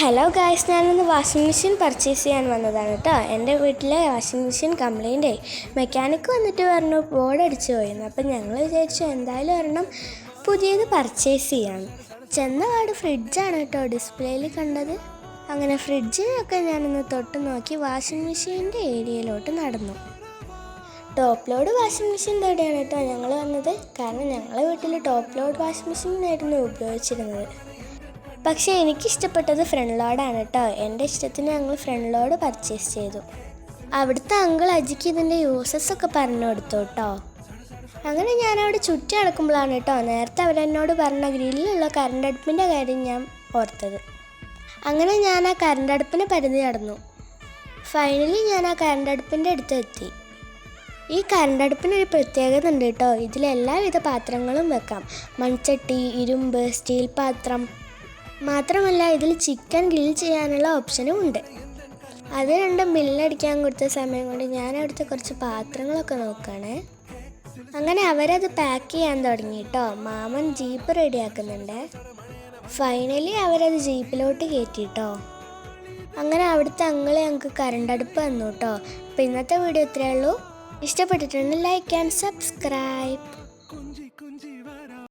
Hello guys, ഞാനിന്ന് washing machine purchase ചെയ്യാൻ വന്നതാണ് കേട്ടോ. എൻ്റെ വീട്ടിലെ വാഷിംഗ് മെഷീൻ കംപ്ലൈൻ്റ് ആയി. മെക്കാനിക്ക് വന്നിട്ട് പറഞ്ഞു ബോർഡ് അടിച്ചു പോയെന്ന്. അപ്പം ഞങ്ങൾ വിചാരിച്ചു എന്തായാലും ഒരെണ്ണം പുതിയത് പർച്ചേസ് ചെയ്യാം. ചെന്ന പാട് ഫ്രിഡ്ജാണ് കേട്ടോ ഡിസ്പ്ലേയിൽ കണ്ടത്. അങ്ങനെ ഫ്രിഡ്ജിനൊക്കെ ഞാനിന്ന് തൊട്ട് നോക്കി വാഷിംഗ് മെഷീൻ്റെ ഏരിയയിലോട്ട് നടന്നു. ടോപ്പ് ലോഡ് വാഷിംഗ് മെഷീൻ തേടിയാണ് കേട്ടോ ഞങ്ങൾ വന്നത്. കാരണം ഞങ്ങളുടെ വീട്ടിൽ ടോപ്പ് ലോഡ് വാഷിംഗ് മെഷീനായിരുന്നു ഉപയോഗിച്ചിരുന്നത്. പക്ഷേ എനിക്കിഷ്ടപ്പെട്ടത് ഫ്രണ്ട് ലോഡാണ് കേട്ടോ. എൻ്റെ ഇഷ്ടത്തിന് ഞങ്ങൾ ഫ്രണ്ട് ലോഡ് പർച്ചേസ് ചെയ്തു. അവിടുത്തെ അങ്കിൾ അജിക്ക് ഇതിൻ്റെ യൂസസ് ഒക്കെ പറഞ്ഞു കൊടുത്തു കേട്ടോ. അങ്ങനെ ഞാനവിടെ ചുറ്റി നടക്കുമ്പോഴാണ് കേട്ടോ നേരത്തെ അവരെന്നോട് പറഞ്ഞ ഗ്രില്ലുള്ള കറണ്ട് അടുപ്പിൻ്റെ കാര്യം ഞാൻ ഓർത്തത്. അങ്ങനെ ഞാൻ ആ കറണ്ട് അടുപ്പിന് പരിധി കടന്നു. ഫൈനലി ഞാൻ ആ കറണ്ട് അടുപ്പിൻ്റെ അടുത്ത് എത്തി. ഈ കറണ്ട് അടുപ്പിനൊരു പ്രത്യേകത ഉണ്ട് കേട്ടോ. ഇതിലെല്ലാവിധ പാത്രങ്ങളും വെക്കാം. മൺചട്ടി, ഇരുമ്പ്, സ്റ്റീൽ പാത്രം. മാത്രമല്ല ഇതിൽ ചിക്കൻ ഗ്രിൽ ചെയ്യാനുള്ള ഓപ്ഷനും ഉണ്ട്. അത് രണ്ടും ബില്ലടിക്കാൻ കൊടുത്ത സമയം കൊണ്ട് ഞാൻ അവിടുത്തെ കുറച്ച് പാത്രങ്ങളൊക്കെ നോക്കുകയാണേ. അങ്ങനെ അവരത് പാക്ക് ചെയ്യാൻ തുടങ്ങി കേട്ടോ. മാമൻ ജീപ്പ് റെഡിയാക്കുന്നുണ്ട്. ഫൈനലി അവരത് ജീപ്പിലോട്ട് കയറ്റിട്ടോ. അങ്ങനെ അവിടുത്തെ അങ്ങളെ ഞങ്ങൾക്ക് കറണ്ട് അടുപ്പ് തന്നു കേട്ടോ. അപ്പോൾ ഇന്നത്തെ വീഡിയോ ഇത്രയേ ഉള്ളൂ. ഇഷ്ടപ്പെട്ടിട്ടുണ്ടെങ്കിൽ ലൈക്ക് ആൻഡ് സബ്സ്ക്രൈബ്.